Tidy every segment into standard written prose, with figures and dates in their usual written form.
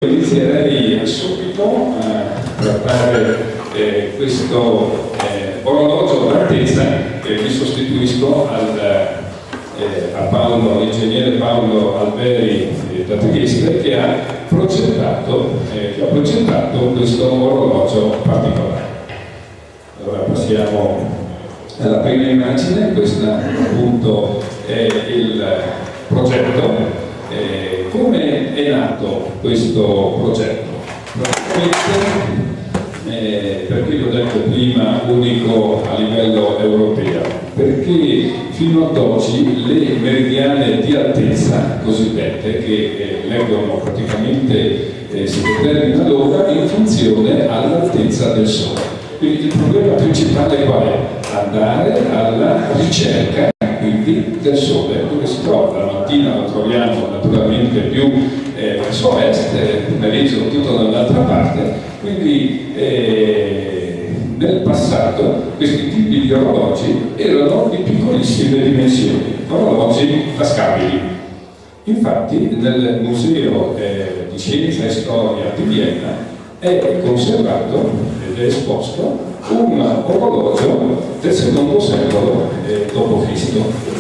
Inizierei subito a trattare questo orologio d'altezza che mi sostituisco a Paolo, l'ingegnere Paolo Alberi da Trieste, che ha progettato questo orologio particolare. Allora passiamo alla prima immagine. Questo appunto è il progetto. Come è nato questo progetto? Perché l'ho detto prima, unico a livello europeo? Perché fino ad oggi le meridiane di altezza cosiddette, che leggono praticamente, si determina l'ora in funzione all'altezza del Sole. Quindi il problema principale qual è? Andare alla ricerca quindi del Sole, dove si trova. La mattina lo troviamo naturalmente più verso est, il pomeriggio tutto dall'altra parte. Quindi nel passato questi tipi di orologi erano di piccolissime dimensioni, orologi tascabili. Infatti nel Museo di Scienza e Storia di Vienna è conservato ed è esposto un orologio del secondo secolo d.C.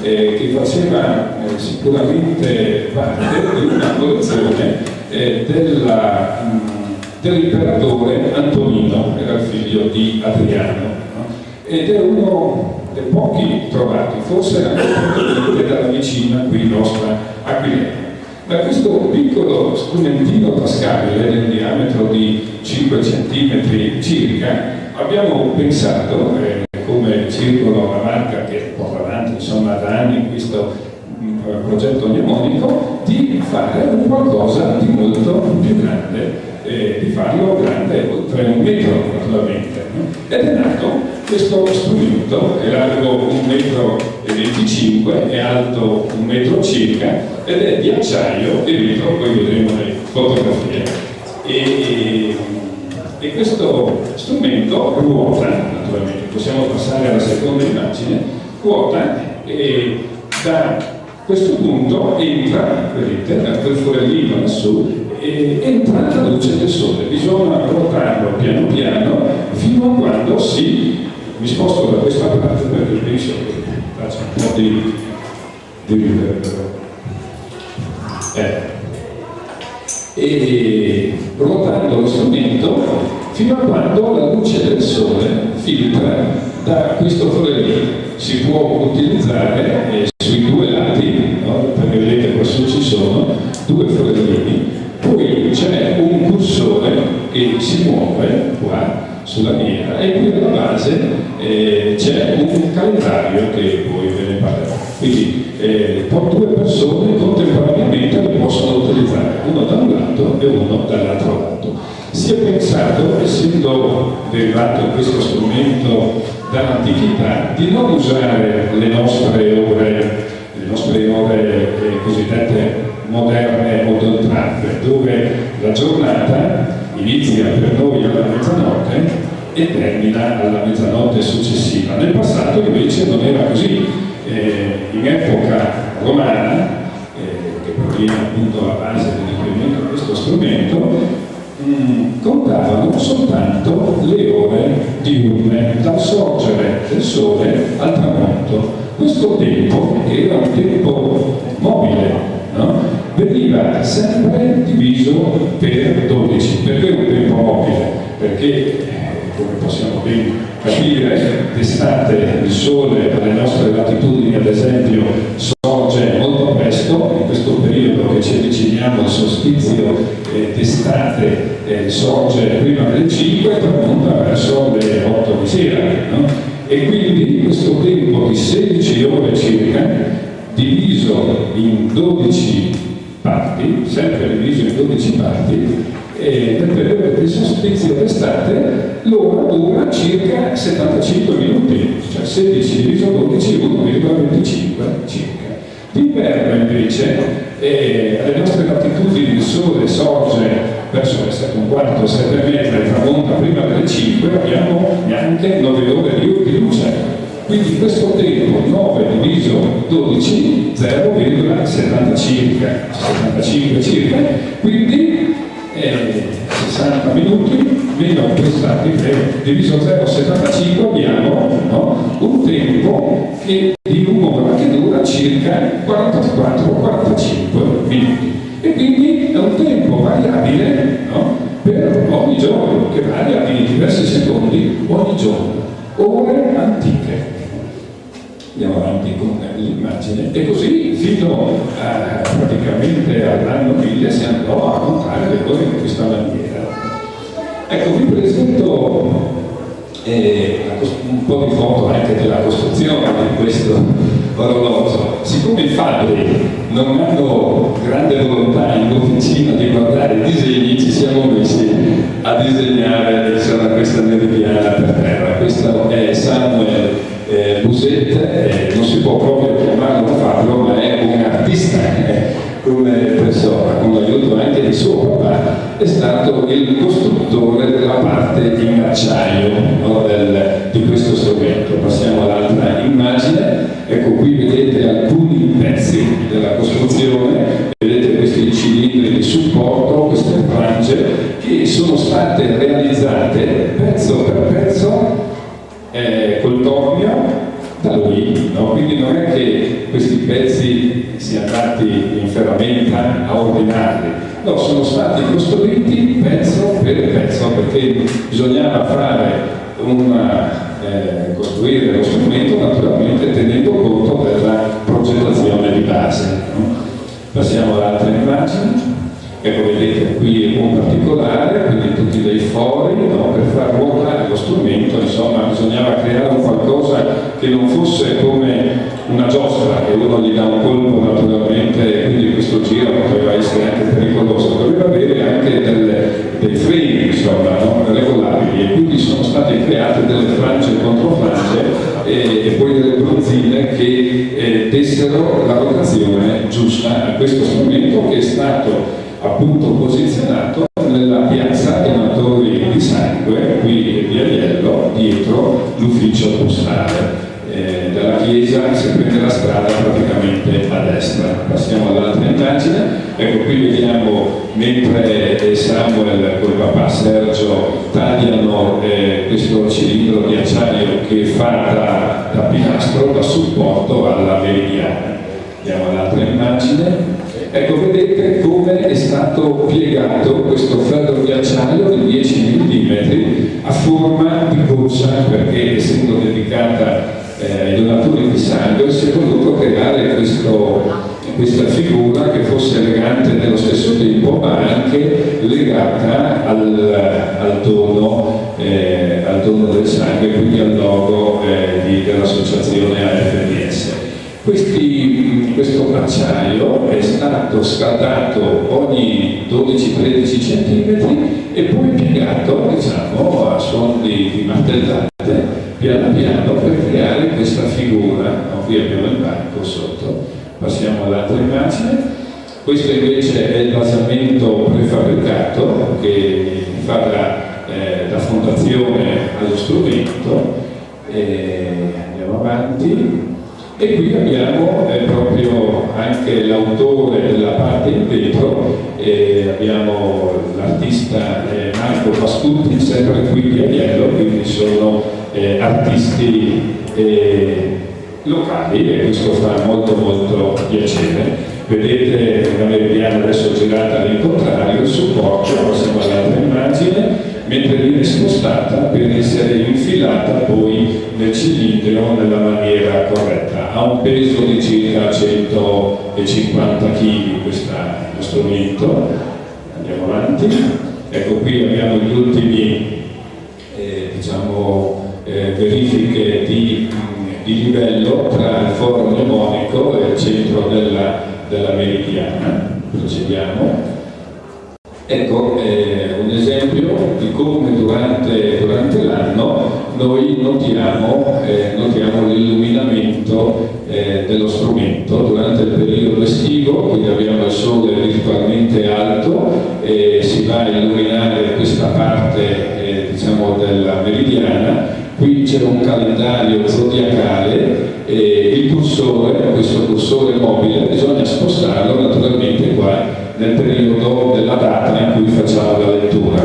Che faceva sicuramente parte di una collezione dell'imperatore Antonino, era il figlio di Adriano, no? Ed è uno dei pochi trovati, forse anche dalla vicina qui nostra Aquilea. Ma questo piccolo strumentino tascabile del diametro di 5 cm circa, abbiamo pensato, come Circolo, la marca che porta avanti insomma da anni questo progetto mnemonico, di fare un qualcosa di molto più grande, di farlo grande oltre 1 metro naturalmente, no? Ed è nato questo strumento, è largo 1,25 m, è alto 1 metro circa, ed è di acciaio e vetro, poi vedremo le fotografie. E questo strumento ruota, naturalmente, possiamo passare alla seconda immagine, ruota e da questo punto entra, vedete, da quel forellino lassù, entra la luce del Sole. Bisogna ruotarlo piano piano fino a quando mi sposto da questa parte perché penso che faccia un po' di riverbero. E ruotando lo strumento fino a quando la luce del Sole filtra da questo forellino. Si può utilizzare sui 2 lati, no? Perché vedete quassù ci sono 2 forellini, poi c'è un cursore che si muove qua sulla lamiera e qui alla base c'è un calendario che poi ve ne parlerò. Quindi 2 persone contemporaneamente lo possono utilizzare, uno da un lato e uno dall'altro lato. Si è pensato, essendo derivato questo strumento dall'antichità, di non usare le nostre ore cosiddette moderne o d'oltralpe, dove la giornata inizia per noi alla mezzanotte e termina alla mezzanotte successiva. Nel passato invece non era così. In epoca romana, che proviene appunto alla base dell'incremento di questo strumento, contavano soltanto le ore diurne, dal sorgere del Sole al tramonto. Questo tempo, che era un tempo mobile, no? Veniva sempre diviso per 12. Perché un tempo mobile? Perché, come possiamo ben capire, d'estate il Sole alle nostre latitudini, ad esempio, sorge molto presto. In questo periodo che ci avviciniamo al solstizio d'estate sorge prima delle 5 e tramonta verso le 8 di sera, no? E quindi questo tempo di 16 ore circa, diviso in 12 parti, sempre diviso in 12 parti, nel periodo del solstizio d'estate l'ora dura circa 75 minuti, cioè 16 diviso 12, 1,25 circa. D'inverno invece, alle nostre latitudini il Sole sorge verso le 7:15, 7:30 e tramonta prima delle 5, abbiamo neanche 9 ore di luce. Quindi questo tempo 9 diviso 12, 0,75 circa. Quindi 60 minuti meno questa diviso 0,75 abbiamo, no, un tempo di un'ora che dura circa 44-45 minuti. E quindi è un tempo variabile, no, per ogni giorno, che varia in diversi secondi ogni giorno. Ore antiche. Andiamo avanti con l'immagine e così fino praticamente all'anno 1000 si andò a contare le ore in questa maniera. Ecco, vi presento un po' di foto anche della costruzione di questo orologio. Siccome i fabbri non hanno grande volontà in officina di guardare i disegni, ci siamo messi a disegnare questa meridiana per terra. Questo è Samuel Busette, non si può proprio chiamarlo un fabbro, ma è un artista come persona, con l'aiuto anche di suo papà, è stato il costruttore della parte in acciaio, no, di questo strumento. Passiamo all'altra immagine. Ecco, qui vedete alcuni pezzi della costruzione, vedete questi cilindri di supporto, queste frange che sono state realizzate pezzo per pezzo col tornio da lui, no? Quindi non è che questi pezzi siano andati in ferramenta a ordinarli, no, sono stati costruiti pezzo per pezzo, perché bisognava costruire lo strumento naturalmente tenendo conto della progettazione di base, no? Passiamo all'altra immagine. Ecco, vedete qui un particolare, quindi tutti dei fori, no? Per far ruotare lo strumento, insomma, bisognava creare un qualcosa che non fosse come una giostra, che uno gli dà un colpo naturalmente, quindi questo giro poteva essere anche pericoloso, doveva avere anche dei freni, insomma, no? Regolabili, e quindi sono state create delle frange e controfrange e poi delle bronzine che dessero la rotazione giusta a questo strumento, che è stato appunto posizionato nella piazza Donatori di Sangue, qui di Aiello, dietro l'ufficio postale della chiesa. Si prende la strada praticamente a destra. Passiamo all'altra immagine. Ecco, qui vediamo mentre Samuel con il papà Sergio tagliano questo cilindro di acciaio che fa da pilastro, da supporto alla meridiana. Andiamo all'altra immagine. Ecco, vedete come è stato piegato questo ferro di acciaio di 10 mm a forma di goccia, perché essendo dedicata ai donatori di sangue si è voluto creare questa figura che fosse elegante nello stesso tempo, ma anche legata al dono del sangue, quindi al logo dell'associazione AFDS. Questo acciaio è stato scaldato ogni 12-13 cm e poi piegato, diciamo, a suon di martellate, piano piano, per creare questa figura. No, qui abbiamo il banco sotto. Passiamo all'altra immagine. Questo invece è il basamento prefabbricato che fa da fondazione allo strumento. Andiamo avanti. E qui abbiamo proprio anche l'autore della parte in vetro, abbiamo l'artista Marco Pascutti, sempre qui di Aiello, quindi sono artisti locali, e questo fa molto molto piacere. Vedete la meridiana adesso girata all'incontrario, il supporto, passiamo all'altra immagine, mentre viene spostata per essere infilata poi nel cilindro nella maniera corretta. Ha un peso di circa 150 kg questo strumento. Andiamo avanti. Ecco, qui abbiamo gli ultimi verifiche di livello tra il foro mnemonico e il centro della meridiana. Procediamo. Ecco un esempio di come durante l'anno noi notiamo l'illuminamento dello strumento durante il periodo estivo, quindi abbiamo il sole virtualmente alto e si va a illuminare questa parte della meridiana. Qui c'è un calendario zodiacale e il cursore, questo cursore mobile, bisogna spostarlo naturalmente qua nel periodo della data in cui facciamo la lettura.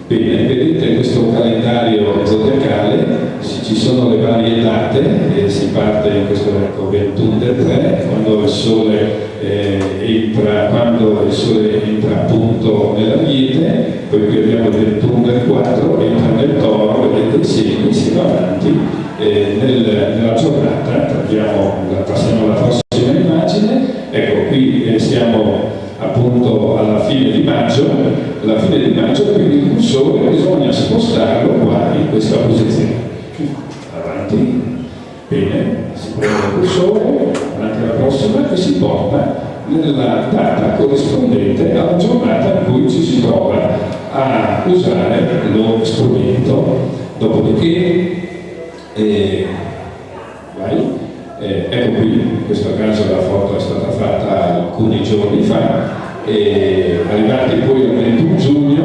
Bene, vedete questo calendario zodiacale, ci sono le varie date, si parte in questo 21 del 3, quando il Sole entra appunto nella Liete, poi qui abbiamo il 21 del 4, entra nel Toro, vedete i segni, si va avanti nella giornata. Passiamo alla prossima immagine. Ecco, qui siamo appunto alla fine di maggio, quindi il cursore bisogna spostarlo qua in questa posizione, avanti, bene, si prende il cursore, avanti alla prossima e si porta nella data corrispondente alla giornata in cui ci si trova a usare lo strumento. Dopodiché ecco qui, in questo caso la foto è stata fatta alcuni giorni fa, arrivati poi al 21 giugno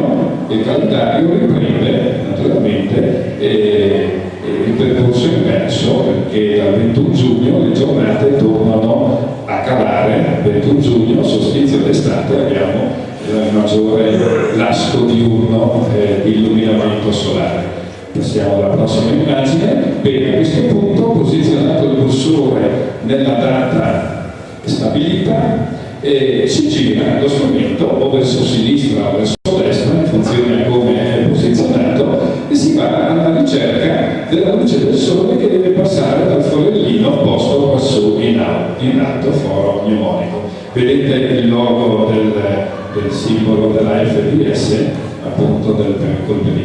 il calendario riprende naturalmente il percorso inverso, perché dal 21 giugno le giornate tornano a calare. Il 21 giugno, solstizio d'estate, abbiamo il maggiore lasco diurno di illuminamento solare. Passiamo alla prossima immagine. Bene, a questo punto ho posizionato il cursore nella data stabilita e si gira lo strumento o verso sinistra o verso destra in funzione a come è posizionato, e si va alla ricerca della luce del Sole che deve passare dal forellino posto quassù in alto, foro mnemonico. Vedete il logo del simbolo della FDS, appunto del Pericolo.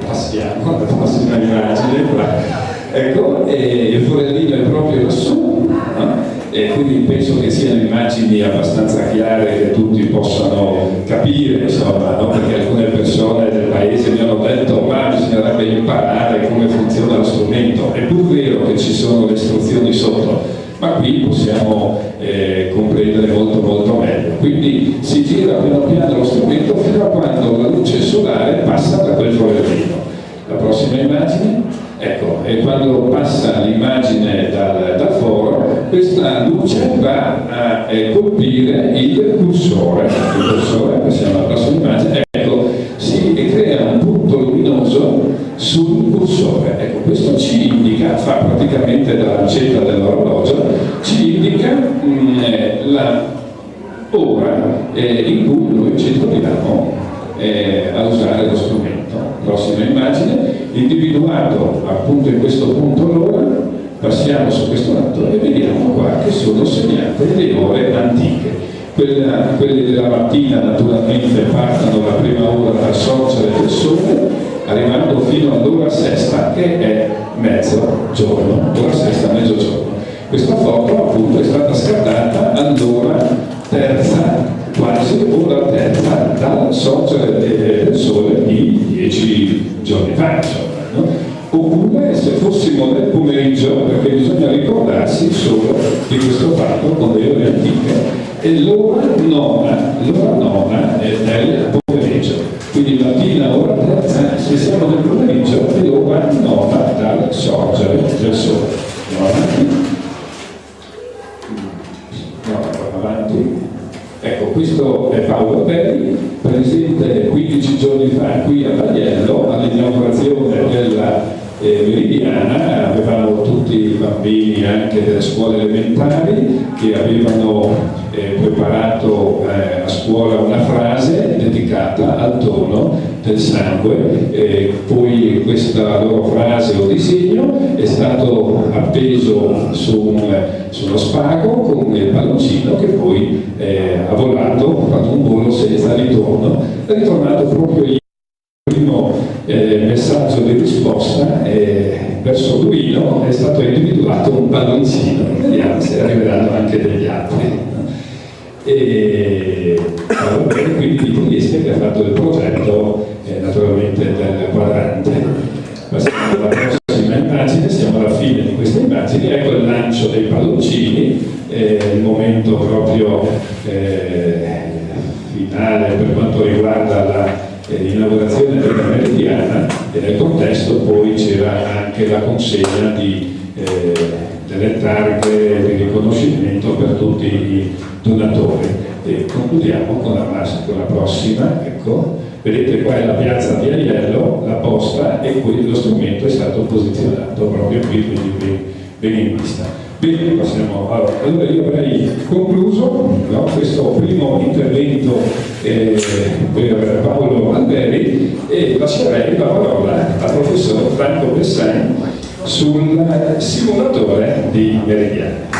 Passiamo alla prossima immagine. Ecco, il forellino è proprio lassù, no? E quindi penso che siano immagini abbastanza chiare che tutti possano capire, insomma, no? Perché alcune persone del paese mi hanno detto ma bisognerebbe imparare come funziona lo strumento. È pur vero che ci sono le istruzioni sotto, ma qui possiamo comprendere molto molto meglio. Quindi si gira piano piano lo strumento fino a quando la luce solare passa da quel forellino. La prossima immagine, ecco, e quando passa l'immagine dal foro, questa luce va a colpire il cursore. Passiamo alla prossima immagine, ecco, si crea un punto luminoso sul cursore. Ecco, questo ci indica, fa praticamente da lancetta dell'orologio, ci indica l'ora in cui noi ci troviamo a usare lo strumento. Prossima immagine, individuato appunto in questo punto l'ora, passiamo su questo lato e vediamo qua che sono segnate le ore antiche. Quelle della mattina naturalmente partono la prima ora dal sorgere del sole, arrivando fino all'ora sesta che è mezzogiorno, ora sesta mezzogiorno. Questa foto appunto è stata scattata all'ora terza, quasi ora terza dal sorgere del sole di 10 giorni fa, insomma, no? Oppure se fossimo nel pomeriggio, perché bisogna ricordarsi solo di questo fatto con le ore antiche, e l'ora nona è nel pomeriggio, quindi mattina ora terza, se siamo nel pomeriggio è l'ora nona dal sorgere del sole. Avanti. Ecco, questo è Paolo Belli, presente 15 giorni fa qui a Bagliello all'inaugurazione della Meridiana. Avevamo tutti i bambini anche delle scuole elementari che avevano preparato a scuola una frase dedicata al tono del sangue, poi questa loro frase o disegno è stato appeso su uno spago con il palloncino che poi ha volato, ha fatto un volo senza ritorno, è ritornato proprio il primo messaggio di risposta verso Duino è stato individuato un palloncino. Vediamo se arriveranno anche degli altri. Quindi di Trieste che ha fatto il progetto naturalmente del quadrante. Passiamo alla prossima immagine, siamo alla fine di queste immagini. Ecco il lancio dei palloncini, il momento proprio finale per quanto riguarda l'inaugurazione della Meridiana, e nel contesto poi c'era anche la consegna del delle targhe di riconoscimento per tutti i donatori. E concludiamo con la prossima, ecco, vedete qua è la piazza di Aiello, la posta, e qui lo strumento è stato posizionato proprio qui, quindi qui bene in vista. Bene, passiamo. Allora io avrei concluso, no, questo primo intervento per Paolo Alberi, e lascerei la parola al professor Franco Bessin sul simulatore di Meridiano.